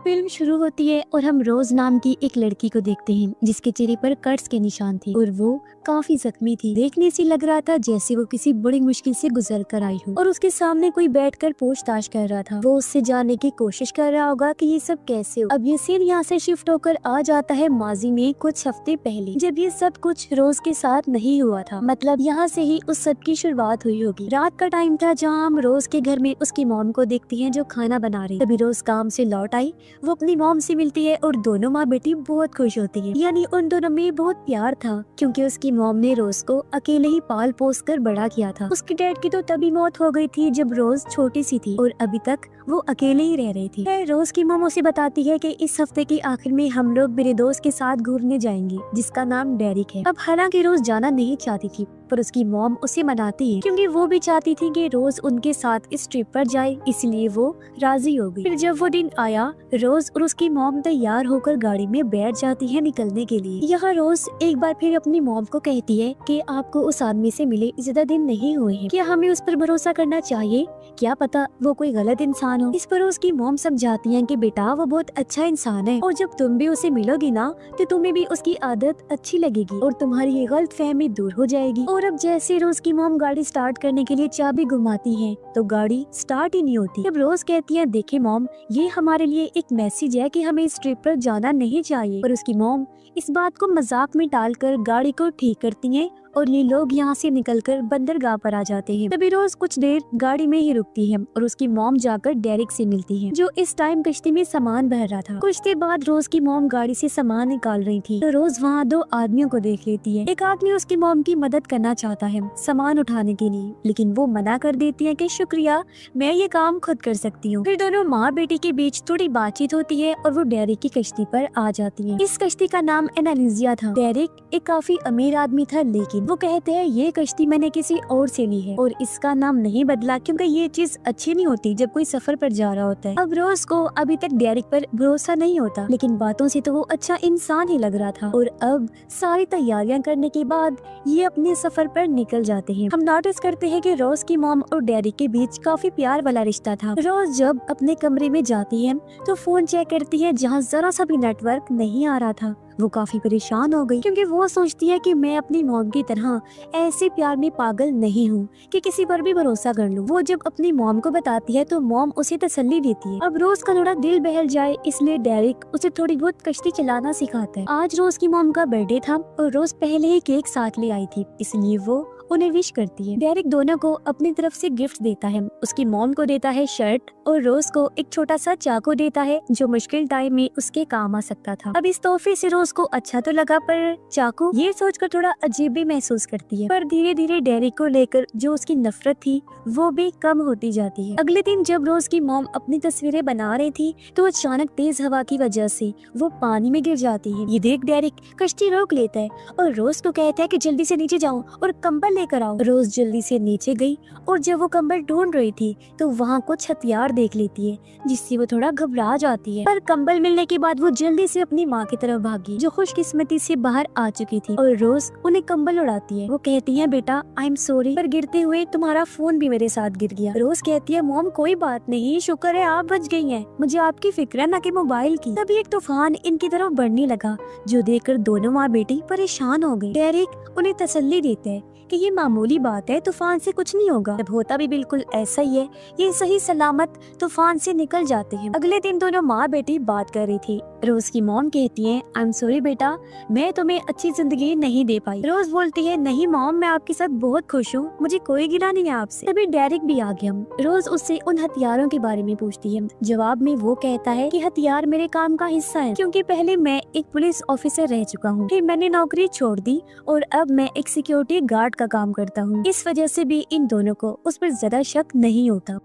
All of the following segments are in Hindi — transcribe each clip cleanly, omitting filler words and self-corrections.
फिल्म शुरू होती है और हम रोज नाम की एक लड़की को देखते हैं जिसके चेहरे पर कट्स के निशान थे और वो काफी जख्मी थी। देखने से लग रहा था जैसे वो किसी बड़ी मुश्किल से गुजर कर आई हो और उसके सामने कोई बैठकर पूछताछ कर रहा था। वो उससे जानने की कोशिश कर रहा होगा कि ये सब कैसे हो। अब ये सीन यहाँ से शिफ्ट होकर आ जाता है माजी में कुछ हफ्ते पहले, जब ये सब कुछ रोज के साथ नहीं हुआ था। मतलब यहाँ से ही उस सब की शुरुआत हुई होगी। रात का टाइम था जहाँ हम रोज के घर में उसकी मॉम को देखती है जो खाना बना रही। तभी रोज काम से लौट आई, वो अपनी मॉम से मिलती है और दोनों माँ बेटी बहुत खुश होती है। यानी उन दोनों में बहुत प्यार था क्योंकि उसकी मॉम ने रोज को अकेले ही पाल पोस कर बड़ा किया था। उसके डैड की तो तभी मौत हो गई थी जब रोज छोटी सी थी और अभी तक वो अकेले ही रह रही थी। रोज की मॉम उसे बताती है कि इस हफ्ते के आखिर में हम लोग मेरे दोस्त के साथ घूमने जाएंगे जिसका नाम डेरिक है। अब हालांकि रोज जाना नहीं चाहती थी पर उसकी मॉम उसे मनाती है क्योंकि वो भी चाहती थी कि रोज उनके साथ इस ट्रिप पर जाए, इसलिए वो राजी हो गई। फिर जब वो दिन आया, रोज और उसकी मॉम तैयार होकर गाड़ी में बैठ जाती है निकलने के लिए। यहाँ रोज एक बार फिर अपनी मॉम को कहती है कि आपको उस आदमी से मिले ज्यादा दिन नहीं हुए हैं, क्या हमें उस पर भरोसा करना चाहिए? क्या पता वो कोई गलत इंसान हो। इस पर उसकी मॉम समझाती है कि बेटा वो बहुत अच्छा इंसान है और जब तुम भी उसे मिलोगी ना तो तुम्हें भी उसकी आदत अच्छी लगेगी और तुम्हारी ये गलत फहमी दूर हो जाएगी। और अब जैसे रोज की मॉम गाड़ी स्टार्ट करने के लिए चाबी घुमाती है तो गाड़ी स्टार्ट ही नहीं होती। अब रोज कहती है देखे मॉम, ये हमारे लिए एक मैसेज है कि हमें इस ट्रिप पर जाना नहीं चाहिए। पर उसकी मॉम इस बात को मजाक में टालकर गाड़ी को ठीक करती है और ये लोग यहाँ से निकलकर बंदरगाह पर आ जाते हैं। तभी रोज कुछ देर गाड़ी में ही रुकती है और उसकी मॉम जाकर डेरिक से मिलती है जो इस टाइम कश्ती में सामान भर रहा था। कुछ देर बाद रोज की मॉम गाड़ी से सामान निकाल रही थी तो रोज वहाँ दो आदमियों को देख लेती है। एक आदमी उसकी मॉम की मदद करना चाहता है सामान उठाने के लिए, लेकिन वो मना कर देती है कि शुक्रिया, मैं ये काम खुद कर सकती हूँ। फिर दोनों माँ बेटी के बीच थोड़ी बातचीत होती है और वो डेरिक की कश्ती पर आ जाती है। इस कश्ती का नाम एनालिजिया था। डेरिक एक काफी अमीर आदमी था, लेकिन वो कहते हैं ये कश्ती मैंने किसी और से ली है और इसका नाम नहीं बदला क्योंकि ये चीज अच्छी नहीं होती जब कोई सफर पर जा रहा होता है। अब रोज को अभी तक डेरिक पर भरोसा नहीं होता, लेकिन बातों से तो वो अच्छा इंसान ही लग रहा था। और अब सारी तैयारियां करने के बाद ये अपने सफर पर निकल जाते हैं। हम नोटिस करते हैं कि रोज की मॉम और डेरिक के बीच काफी प्यार वाला रिश्ता था। रोज जब अपने कमरे में जाती है तो फोन चेक करती है जहाँ जरा सा भी नेटवर्क नहीं आ रहा था। वो काफी परेशान हो गई क्योंकि वो सोचती है कि मैं अपनी मॉम की तरह ऐसे प्यार में पागल नहीं हूँ कि किसी पर भी भरोसा कर लूँ। वो जब अपनी मॉम को बताती है तो मॉम उसे तसल्ली देती है। अब रोज का थोड़ा दिल बहल जाए इसलिए डेरिक उसे थोड़ी बहुत कश्ती चलाना सिखाता है। आज रोज की मॉम का बर्थडे था और रोज पहले ही केक साथ ले आई थी, इसलिए वो उन्हें विश करती है। डेरिक दोनों को अपनी तरफ से गिफ्ट देता है। उसकी मॉम को देता है शर्ट और रोज को एक छोटा सा चाकू देता है जो मुश्किल टाइम में उसके काम आ सकता था। अब इस तोहफे से रोज को अच्छा तो लगा पर चाकू ये सोचकर थोड़ा अजीब भी महसूस करती है। पर धीरे धीरे डेरिक को लेकर जो उसकी नफरत थी वो भी कम होती जाती है। अगले दिन जब रोज की मॉम अपनी तस्वीरें बना रही थी तो अचानक तेज हवा की वजह से वो पानी में गिर जाती है। ये देख डेरिक कश्ती रोक लेता है और रोज को कहता है कि जल्दी से नीचे जाओ और कंबल लेकर आओ। रोज जल्दी से नीचे गई और जब वो कंबल ढूंढ रही थी तो वहाँ कुछ हथियार देख लेती है जिससे वो थोड़ा घबरा जाती है। पर कंबल मिलने के बाद वो जल्दी से अपनी माँ की तरफ भागी जो खुशकिस्मती से बाहर आ चुकी थी और रोज उन्हें कंबल उड़ाती है। वो कहती है बेटा आई एम सॉरी, पर गिरते हुए तुम्हारा फोन भी मेरे साथ गिर गया। रोज कहती है मॉम कोई बात नहीं, शुक्र है आप बच गई हैं, मुझे आपकी फिक्र है न कि मोबाइल की। तभी एक तूफान इनकी तरफ बढ़ने लगा जो देखकर दोनों माँ बेटी परेशान हो गई। डेरिक उन्हें तसल्ली देते हैं कि ये मामूली बात है, तूफान से कुछ नहीं होगा। जब होता भी बिल्कुल ऐसा ही है, ये सही सलामत तूफान से निकल जाते हैं। अगले दिन दोनों माँ बेटी बात कर रही थी। रोज की मॉम कहती है आई एम सॉरी बेटा, मैं तुम्हें अच्छी जिंदगी नहीं दे पाई। रोज बोलती है नहीं मॉम, मैं आपके साथ बहुत खुश हूँ, मुझे कोई गिला नहीं है आपसे। तभी डेरिक भी आ गया। रोज उससे उन हथियारों के बारे में पूछती है। जवाब में वो कहता है कि हथियार मेरे काम का हिस्सा है क्योंकि पहले मैं एक पुलिस ऑफिसर रह चुका हूँ, फिर मैंने नौकरी छोड़ दी और अब मैं एक सिक्योरिटी गार्ड का काम करता हूँ। इस वजह से भी इन दोनों को उस पर ज्यादा शक नहीं होता।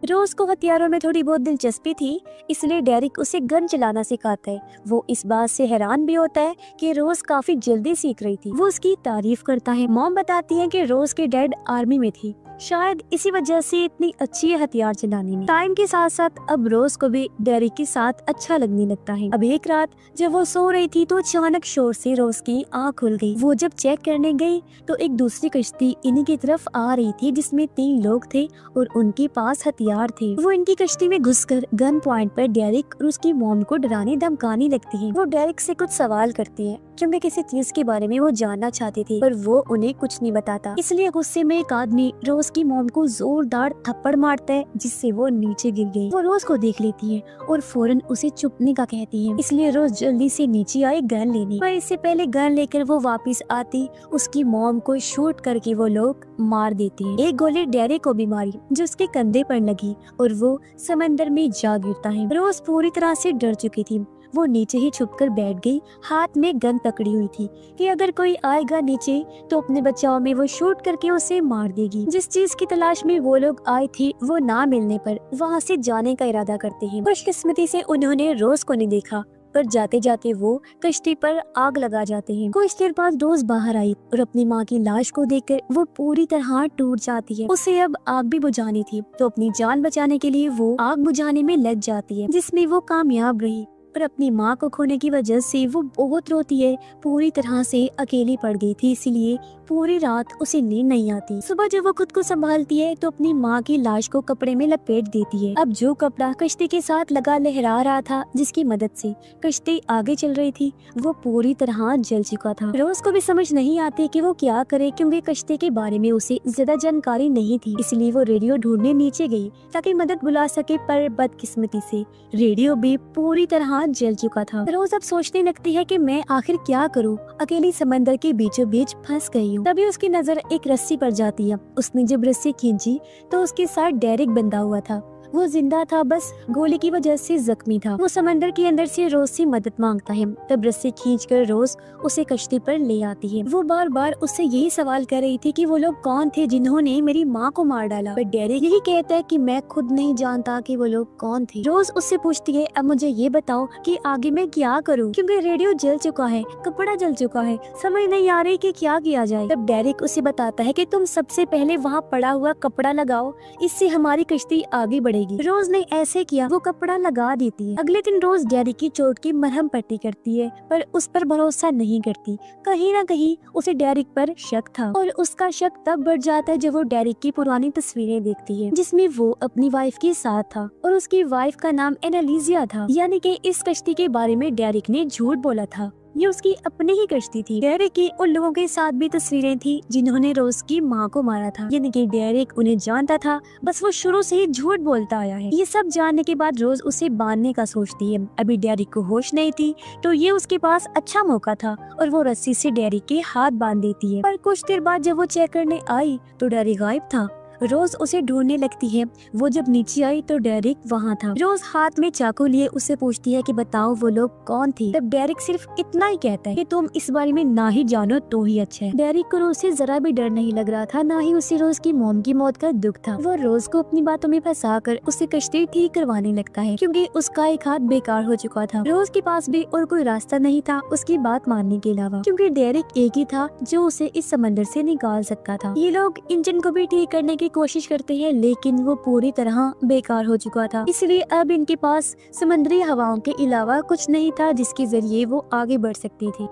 रोज को हथियारों में थोड़ी बहुत दिलचस्पी थी, इसलिए डेरिक उसे गन चलाना सिखाता है। वो इस बात से हैरान भी होता है कि रोज काफी जल्दी सीख रही थी। वो उसकी तारीफ करता है। मॉम बताती है कि रोज के डैड आर्मी में थी, शायद इसी वजह से इतनी अच्छी है हथियार चलाने में। टाइम के साथ साथ अब रोज को भी डेरिक के साथ अच्छा लगने लगता है। अब एक रात जब वो सो रही थी तो अचानक शोर से रोज की आँख खुल गई। वो जब चेक करने गई तो एक दूसरी कश्ती इन्हीं की तरफ आ रही थी जिसमें 3 लोग थे और उनके पास हथियार तैयार थे। वो इनकी कश्ती में घुसकर गन पॉइंट पर डेरिक और उसकी मॉम को डराने धमकाने लगती है। वो डेरिक से कुछ सवाल करती है क्योंकि किसी चीज के बारे में वो जानना चाहती थी, पर वो उन्हें कुछ नहीं बताता। इसलिए गुस्से में एक आदमी रोज की मॉम को जोरदार थप्पड़ मारता है, जिससे वो नीचे गिर गई। वो रोज को देख लेती है और फौरन उसे चुपने का कहती है। इसलिए रोज जल्दी से नीचे आई गन लेने, पर इससे पहले गन लेकर वो वापस आती उसकी मॉम को शूट करके वो लोग मार देते हैं। एक गोली डेरिक को भी मारी जो उसके कंधे पर लगी और वो समंदर में जा गिरता है। रोज पूरी तरह से डर चुकी थी। वो नीचे ही छुपकर बैठ गई, हाथ में गन पकड़ी हुई थी कि अगर कोई आएगा नीचे तो अपने बचाव में वो शूट करके उसे मार देगी। जिस चीज की तलाश में वो लोग आए थे वो ना मिलने पर वहाँ से जाने का इरादा करते हैं। खुशकिस्मती से उन्होंने रोज को नहीं देखा, पर जाते जाते वो कश्ती पर आग लगा जाते हैं। कुछ देर बाद रोज बाहर आई और अपनी माँ की लाश को देखकर वो पूरी तरह टूट जाती है। उसे अब आग भी बुझानी थी, तो अपनी जान बचाने के लिए वो आग बुझाने में लग जाती है, जिसमें वो कामयाब रही। पर अपनी माँ को खोने की वजह से वो बहुत रोती है। पूरी तरह से अकेली पड़ गई थी, इसलिए पूरी रात उसे नींद नहीं आती। सुबह जब वो खुद को संभालती है तो अपनी माँ की लाश को कपड़े में लपेट देती है। अब जो कपड़ा कश्ती के साथ लगा लहरा रहा था, जिसकी मदद से कश्ती आगे चल रही थी, वो पूरी तरह जल चुका था। रोज को भी समझ नहीं आती कि वो क्या करे, क्योंकि कश्ती के बारे में उसे ज्यादा जानकारी नहीं थी। इसलिए वो रेडियो ढूंढने नीचे गई ताकि मदद बुला सके, पर बदकिस्मती से रेडियो भी पूरी तरह जल चुका था। रोज अब सोचने लगती है कि मैं आखिर क्या करूं, अकेली समंदर के बीचों बीच फंस गई हूँ। तभी उसकी नजर एक रस्सी पर जाती है। उसने जब रस्सी खींची तो उसके साथ डेरिक बंधा हुआ था। वो जिंदा था, बस गोली की वजह से जख्मी था। वो समंदर के अंदर से रोज से मदद मांगता है। तब रस्सी खींचकर रोज उसे कश्ती पर ले आती है। वो बार बार उससे यही सवाल कर रही थी कि वो लोग कौन थे जिन्होंने मेरी माँ को मार डाला, पर डेरिक यही कहता है कि मैं खुद नहीं जानता कि वो लोग कौन थे। रोज उससे पूछती है, अब मुझे ये बताओ कि आगे मैं क्या करूँ, क्योंकि रेडियो जल चुका है, कपड़ा जल चुका है, समझ नहीं आ रही कि क्या किया जाए। तब डेरिक उसे बताता है कि तुम सबसे पहले वहाँ पड़ा हुआ कपड़ा लगाओ, इससे हमारी कश्ती आगे बढ़ेगी। रोज ने ऐसे किया, वो कपड़ा लगा देती है। अगले दिन रोज डेरिक की चोट की मरहम पट्टी करती है, पर उस पर भरोसा नहीं करती। कहीं ना कहीं उसे डेरिक पर शक था, और उसका शक तब बढ़ जाता है जब वो डेरिक की पुरानी तस्वीरें देखती है, जिसमें वो अपनी वाइफ के साथ था और उसकी वाइफ का नाम एनालिजिया था। यानी कि इस कश्ती के बारे में डेरिक ने झूठ बोला था, ये उसकी अपनी ही कश्ती थी। डेरिक की उन लोगों के साथ भी तस्वीरें थी जिन्होंने रोज की माँ को मारा था, यानी कि डेरिक उन्हें जानता था, बस वो शुरू से ही झूठ बोलता आया है। ये सब जानने के बाद रोज उसे बांधने का सोचती है। अभी डेरिक को होश नहीं थी, तो ये उसके पास अच्छा मौका था और वो रस्सी से डेरिक के हाथ बांध देती है। पर कुछ देर बाद जब वो चेक करने आई तो डेरिक गायब था। रोज उसे ढूंढने लगती है। वो जब नीचे आई तो डेरिक वहाँ था। रोज हाथ में चाकू लिए उससे पूछती है कि बताओ वो लोग कौन थे। तब डेरिक सिर्फ इतना ही कहता है कि तुम इस बारे में ना ही जानो तो ही अच्छा है। डेरिक को रोज से जरा भी डर नहीं लग रहा था, ना ही उसे रोज की मॉम की मौत का दुख था। वो रोज को अपनी बातों में फंसाकर उसे कश्ती ठीक करवाने लगता है, क्योंकि उसका एक हाथ बेकार हो चुका था। रोज के पास भी और कोई रास्ता नहीं था उसकी बात मानने के अलावा, क्योंकि डेरिक एक ही था जो उसे इस समंदर से निकाल सकता था। ये लोग इंजन को भी ठीक करने की कोशिश करते हैं, लेकिन वो पूरी तरह बेकार हो चुका था। इसलिए अब इनके पास समुद्री हवाओं के अलावा कुछ नहीं था जिसके जरिए वो आगे बढ़ सकती थी।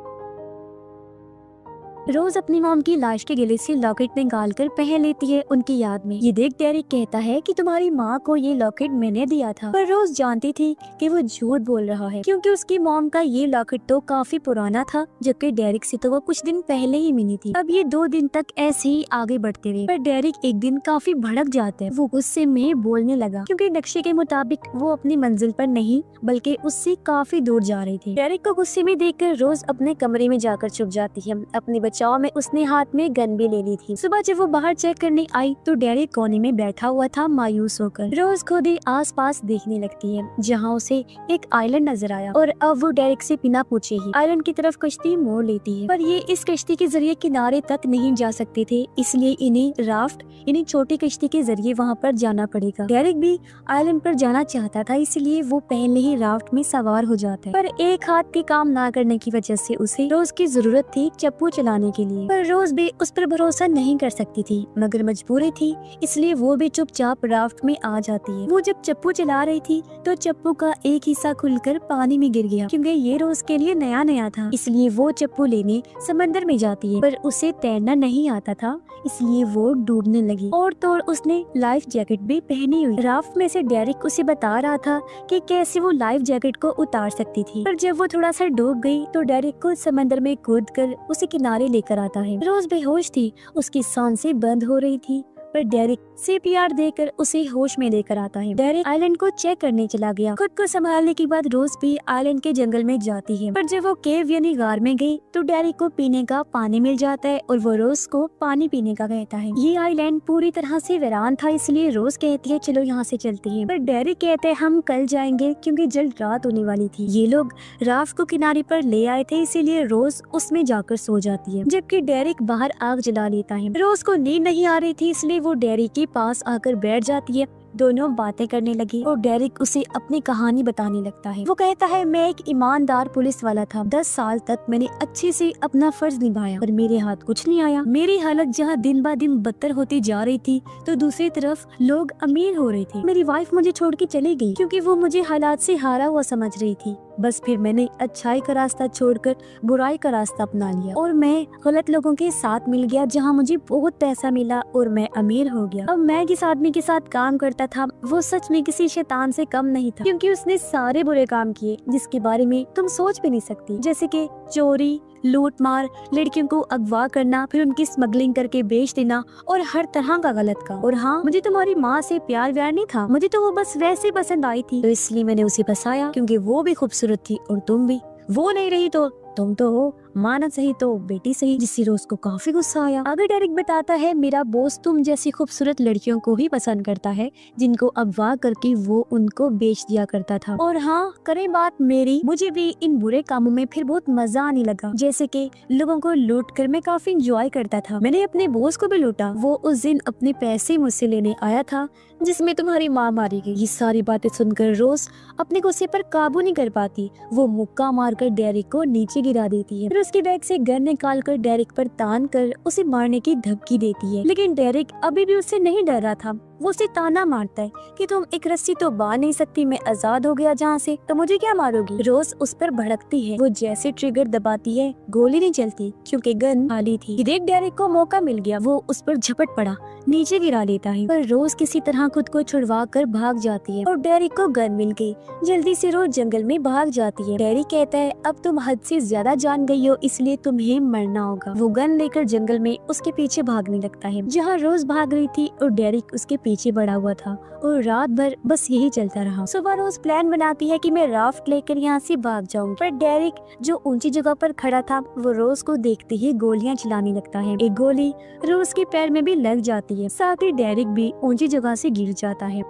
रोज अपनी मॉम की लाश के गले से लॉकेट निकाल कर पहन लेती है उनकी याद में। ये देख डेरिक कहता है कि तुम्हारी माँ को ये लॉकेट मैंने दिया था, पर रोज जानती थी कि वो झूठ बोल रहा है, क्योंकि उसकी मॉम का ये लॉकेट तो काफी पुराना था, जबकि डेरिक से तो वो कुछ दिन पहले ही मिली थी। अब ये 2 दिन तक ऐसे ही आगे बढ़ते रहे, पर डेरिक एक दिन काफी भड़क जाता है। वो गुस्से में बोलने लगा, क्योंकि नक्शे के मुताबिक वो अपनी मंजिल पर नहीं बल्कि उससे काफी दूर जा रही थी। डेरिक को गुस्से में देखकर रोज अपने कमरे में जाकर छुप जाती है। अपने बचाव में उसने हाथ में गन भी ले ली थी। सुबह जब वो बाहर चेक करने आई तो डेरिक कोने में बैठा हुआ था मायूस होकर। रोज खुद ही आसपास देखने लगती है, जहाँ उसे एक आइलैंड नजर आया, और अब वो डेरिक से बिना पूछे ही आइलैंड की तरफ कश्ती मोड़ लेती है। पर ये इस कश्ती के जरिए किनारे तक नहीं जा सकते थे, इसलिए इन्हें राफ्ट यानी छोटी कश्ती के जरिए वहाँ पर जाना पड़ेगा। डेरिक भी आइलैंड पर जाना चाहता था, इसलिए वो पहले ही राफ्ट में सवार हो जाता है, पर एक हाथ के काम ना करने की वजह से उसे रोज की जरूरत थी चप्पू चलाने करने के लिए, पर रोज भी उस पर भरोसा नहीं कर सकती थी, मगर मजबूरी थी इसलिए वो भी चुपचाप राफ्ट में आ जाती है। वो जब चप्पू चला रही थी तो चप्पू का एक हिस्सा खुलकर पानी में गिर गया। क्योंकि ये रोज के लिए नया नया था इसलिए वो चप्पू लेने समंदर में जाती है, पर उसे तैरना नहीं आता था इसलिए वो डूबने लगी। और तो और उसने लाइफ जैकेट भी पहनी हुई। राफ्ट में से डेरिक उसे बता रहा था कि कैसे वो लाइफ जैकेट को उतार सकती थी, पर जब वो थोड़ा सा डूब गई तो डेरिक को समंदर में कूदकर उसे किनारे लेकर आता है। रोज बेहोश थी, उसकी सांसें बंद हो रही थी, पर डेरिक CPR देकर उसे होश में लेकर आता है। डेरिक आइलैंड को चेक करने चला गया। खुद को संभालने के बाद रोज भी आइलैंड के जंगल में जाती है, पर जब वो केव यानी गार में गई तो डेरिक को पीने का पानी मिल जाता है और वो रोज को पानी पीने का कहता है। ये आइलैंड पूरी तरह से वीरान था इसलिए रोज कहती है चलो यहाँ से चलते हैं, पर डेरिक कहते हैं हम कल जाएंगे क्योंकि जल्द रात होने वाली थी। ये लोग राफ्ट को किनारे पर ले आए थे इसीलिए रोज उसमें जाकर सो जाती है, जबकि डेरिक बाहर आग जला लेता है। रोज को नींद नहीं आ रही थी इसलिए वो डेरिक के पास आकर बैठ जाती है। दोनों बातें करने लगी और डेरिक उसे अपनी कहानी बताने लगता है। वो कहता है मैं एक ईमानदार पुलिस वाला था, 10 साल तक मैंने अच्छे से अपना फर्ज निभाया पर मेरे हाथ कुछ नहीं आया। मेरी हालत जहाँ दिन ब दिन बदतर होती जा रही थी तो दूसरी तरफ लोग अमीर हो रहे थे। मेरी वाइफ मुझे छोड़ के चली गई क्योंकि वो मुझे हालात से हारा हुआ समझ रही थी। बस फिर मैंने अच्छाई का रास्ता छोड़कर बुराई का रास्ता अपना लिया और मैं गलत लोगों के साथ मिल गया जहाँ मुझे बहुत पैसा मिला और मैं अमीर हो गया। अब मैं जिस आदमी के साथ काम करता था वो सच में किसी शैतान से कम नहीं था, क्योंकि उसने सारे बुरे काम किए जिसके बारे में तुम सोच भी नहीं सकती, जैसे कि चोरी, लूट मार, लड़कियों को अगवा करना, फिर उनकी स्मगलिंग करके बेच देना और हर तरह का गलत काम। और हाँ, मुझे तुम्हारी माँ से प्यार व्यार नहीं था, मुझे तो वो बस वैसे पसंद आई थी तो इसलिए मैंने उसे फंसाया क्योंकि वो भी खूबसूरत थी और तुम भी। वो नहीं रही तो तुम तो हो, माँ न सही तो बेटी सही, जिससे रोज को काफी गुस्सा आया। आगे डेरिक बताता है मेरा बॉस तुम जैसी खूबसूरत लड़कियों को ही पसंद करता है जिनको अगवा करके वो उनको बेच दिया करता था। और हाँ, करें बात मेरी, मुझे भी इन बुरे कामों में फिर बहुत मजा आने लगा, जैसे कि लोगों को लूट कर मैं काफी इंजॉय करता था। मैंने अपने बॉस को भी लूटा, वो उस दिन अपने पैसे मुझसे लेने आया था जिसमें तुम्हारी माँ मारी गई। ये सारी बातें सुनकर रोज अपने गुस्से पर काबू नहीं कर पाती, वो मुक्का मारकर डेरिक को नीचे गिरा देती है, फिर उसके बैग से गन निकाल कर डेरिक पर तान कर उसे मारने की धमकी देती है। लेकिन डेरिक अभी भी उससे नहीं डर रहा था, वो उसे ताना मारता है कि तुम एक रस्सी तो बांध नहीं सकती, मैं आजाद हो गया जहाँ से, तो मुझे क्या मारोगी। रोज उस पर भड़कती है, वो जैसे ट्रिगर दबाती है गोली नहीं चलती क्योंकि गन खाली थी। देख डेरिक को मौका मिल गया, वो उस पर झपट पड़ा, नीचे गिरा लेता है, पर रोज किसी तरह खुद को छुड़वा कर भाग जाती है और डेरिक को गन मिल गई। जल्दी से रोज जंगल में भाग जाती है। डेरिक कहता है अब तुम हद से ज्यादा जान गई हो इसलिए तुम्हें मरना होगा। वो गन लेकर जंगल में उसके पीछे भागने लगता है, जहाँ रोज भाग रही थी और डेरिक उसके पीछे बढ़ा हुआ था और रात भर बस यही चलता रहा। सुबह रोज प्लान बनाती है कि मैं राफ्ट लेकर यहाँ से भाग जाऊंगी, पर डेरिक जो ऊंची जगह पर खड़ा था वो रोज को देखते ही गोलियां चलाने लगता है। एक गोली रोज के पैर में भी लग जाती है, साथ ही डेरिक भी ऊंची जगह से गिर जाता है।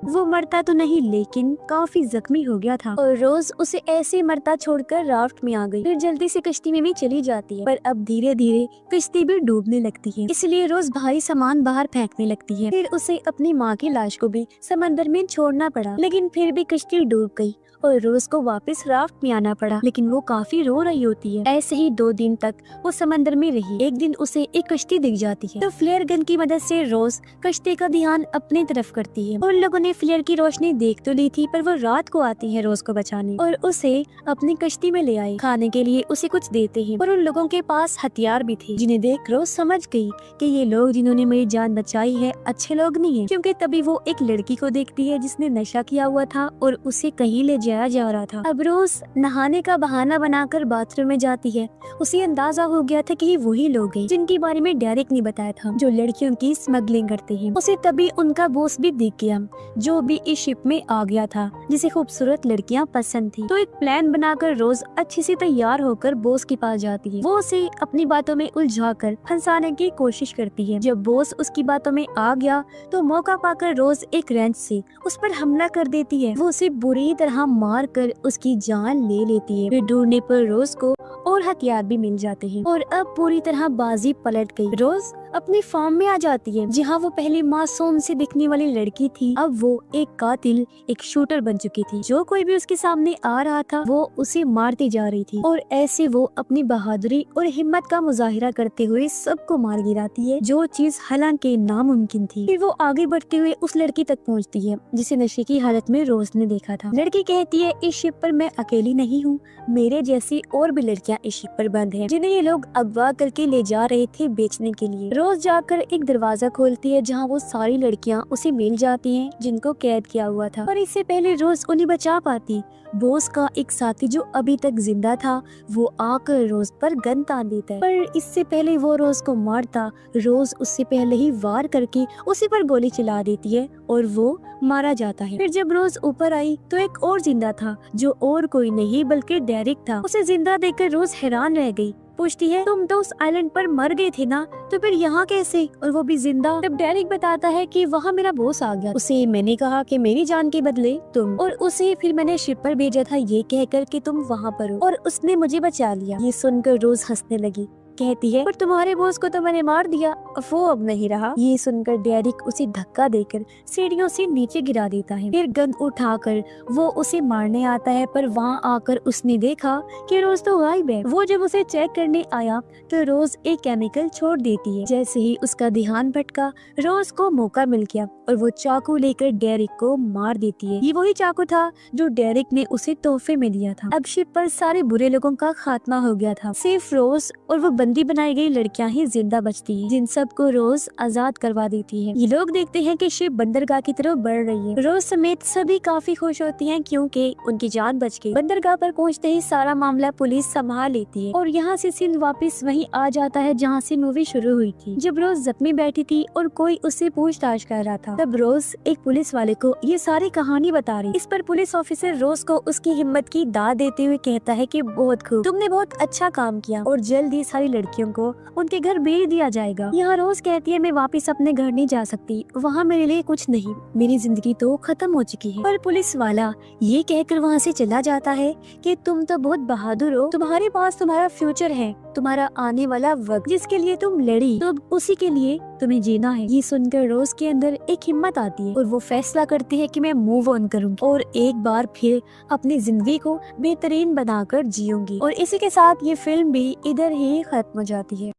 वो मरता तो नहीं लेकिन काफी जख्मी हो गया था और रोज उसे ऐसे मरता छोड़कर राफ्ट में आ गई। फिर जल्दी से कश्ती में भी चली जाती है, पर अब धीरे धीरे कश्ती भी डूबने लगती है, इसलिए रोज भारी सामान बाहर फेंकने लगती है। फिर उसे अपनी माँ की लाश को भी समंदर में छोड़ना पड़ा, लेकिन फिर भी कश्ती डूब गई और रोज को वापस राफ्ट में आना पड़ा, लेकिन वो काफी रो रही होती है। ऐसे ही 2 दिन तक वो समंदर में रही। एक दिन उसे एक कश्ती दिख जाती है तो फ्लेयर गन की मदद से रोज कश्ती का ध्यान अपनी तरफ करती है। उन लोगों ने फ्लेयर की रोशनी देख तो ली थी, पर वो रात को आती है रोज को बचाने और उसे अपनी कश्ती में ले आई। खाने के लिए उसे कुछ देते हैं और उन लोगों के पास हथियार भी थे, जिन्हें देख रोज समझ गई कि ये लोग जिन्होंने मेरी जान बचाई है अच्छे लोग नहीं है, क्योंकि तभी वो एक लड़की को देखती है जिसने नशा किया हुआ था और उसे कहीं ले जाया जा रहा था। अब रोज नहाने का बहाना बनाकर बाथरूम में जाती है। उसे अंदाजा हो गया था कि वही लोग हैं जिनके बारे में डेरिक ने बताया था, जो लड़कियों की स्मगलिंग करते हैं। उसे तभी उनका बॉस भी दिख गया, जो भी इस शिप में आ गया था, जिसे खूबसूरत लड़कियां पसंद थी। तो एक प्लान बनाकर रोज अच्छे से तैयार होकर बॉस के पास जाती है। वो उसे अपनी बातों में उलझाकर फंसाने की कोशिश करती है। जब बॉस उसकी बातों में आ गया तो मौका पाकर रोज एक रेंच से उस पर हमला कर देती है। वो उसे बुरी तरह मार कर उसकी जान ले लेती है। फिर ढूंढने पर रोज को और हथियार भी मिल जाते हैं और अब पूरी तरह बाजी पलट गई। रोज अपनी फार्म में आ जाती है जहाँ वो पहले मासूम से दिखने वाली लड़की थी, अब वो एक कातिल, एक शूटर बन चुकी थी। जो कोई भी उसके सामने आ रहा था वो उसे मारती जा रही थी और ऐसे वो अपनी बहादुरी और हिम्मत का मुजाहिरा करते हुए सबको मार गिराती है, जो चीज हालांकि नामुमकिन थी। फिर वो आगे बढ़ते हुए उस लड़की तक पहुँचती है जिसे नशे की हालत में रोज ने देखा था। लड़की कहती है, इस शिप पर मैं अकेली नहीं हूँ, मेरे जैसी और भी लड़कियाँ इस शिप पर बंद हैं, जिन्हें ये लोग अगवा करके ले जा रहे थे बेचने के लिए। रोज जाकर एक दरवाजा खोलती है जहाँ वो सारी लड़कियाँ उसे मिल जाती हैं जिनको कैद किया हुआ था, पर इससे पहले रोज उन्हें बचा पाती। बॉस का एक साथी जो अभी तक जिंदा था वो आकर रोज पर गन तान देता है, पर इससे पहले वो रोज को मारता, रोज उससे पहले ही वार करके उसी पर गोली चला देती है और वो मारा जाता है। फिर जब रोज ऊपर आई तो एक और जिंदा था जो और कोई नहीं बल्कि डेरिक था। उसे जिंदा देखकर रोज हैरान रह गई, पूछती है, तुम तो उस आइलैंड पर मर गए थे ना, तो फिर यहाँ कैसे, और वो भी जिंदा। तब डेरिक बताता है कि वहाँ मेरा बॉस आ गया, उसे मैंने कहा कि मेरी जान के बदले तुम, और उसे फिर मैंने शिप पर भेजा था ये कहकर कि तुम वहाँ पर हो, और उसने मुझे बचा लिया। ये सुनकर रोज हंसने लगी, कहती है, पर तुम्हारे बॉस को तो मैंने मार दिया, वो अब नहीं रहा। ये सुनकर डेरिक उसे धक्का देकर सीढ़ियों से नीचे गिरा देता है। फिर गन उठाकर वो उसे मारने आता है, पर वहाँ आकर उसने देखा कि रोज तो गायब है। वो जब उसे चेक करने आया तो रोज एक केमिकल छोड़ देती है। जैसे ही उसका ध्यान भटका, रोज को मौका मिल गया और वो चाकू लेकर डेरिक को मार देती है। ये वही चाकू था जो डेरिक ने उसे तोहफे में दिया था। अब शिप पर सारे बुरे लोगों का खात्मा हो गया था, सिर्फ रोज और वो बंदी बनाई गई लड़कियां ही जिंदा बचती हैं, जिन सबको रोज आजाद करवा देती है। ये लोग देखते हैं कि शिप बंदरगाह की तरफ बढ़ रही है। रोज समेत सभी काफी खुश होती हैं क्योंकि उनकी जान बच गई। बंदरगाह पर पहुंचते ही सारा मामला पुलिस संभाल लेती है और यहाँ से सीन वापस वहीं आ जाता है जहाँ से मूवी शुरू हुई थी, जब रोज जख्मी बैठी थी और कोई उससे पूछताछ कर रहा था। तब रोज एक पुलिस वाले को ये सारी कहानी बता रही। इस पर पुलिस ऑफिसर रोज को उसकी हिम्मत की दाद देते हुए कहता है कि बहुत खूब, तुमने बहुत अच्छा काम किया और जल्द ही सारी लड़कियों को उनके घर भेज दिया जाएगा। यहाँ रोज कहती है, मैं वापस अपने घर नहीं जा सकती, वहाँ मेरे लिए कुछ नहीं, मेरी जिंदगी तो खत्म हो चुकी है। पर पुलिस वाला ये कहकर वहाँ से चला जाता है कि तुम तो बहुत बहादुर हो, तुम्हारे पास तुम्हारा फ्यूचर है, तुम्हारा आने वाला वक्त जिसके लिए तुम लड़ी, तो उसी के लिए तुम्हें जीना है। ये सुनकर रोज के अंदर एक हिम्मत आती है और वो फैसला करती है कि मैं मूव ऑन करूंगी और एक बार फिर अपनी जिंदगी को बेहतरीन बनाकर जीऊंगी। और इसी के साथ ये फिल्म भी इधर ही खत्म हो जाती है।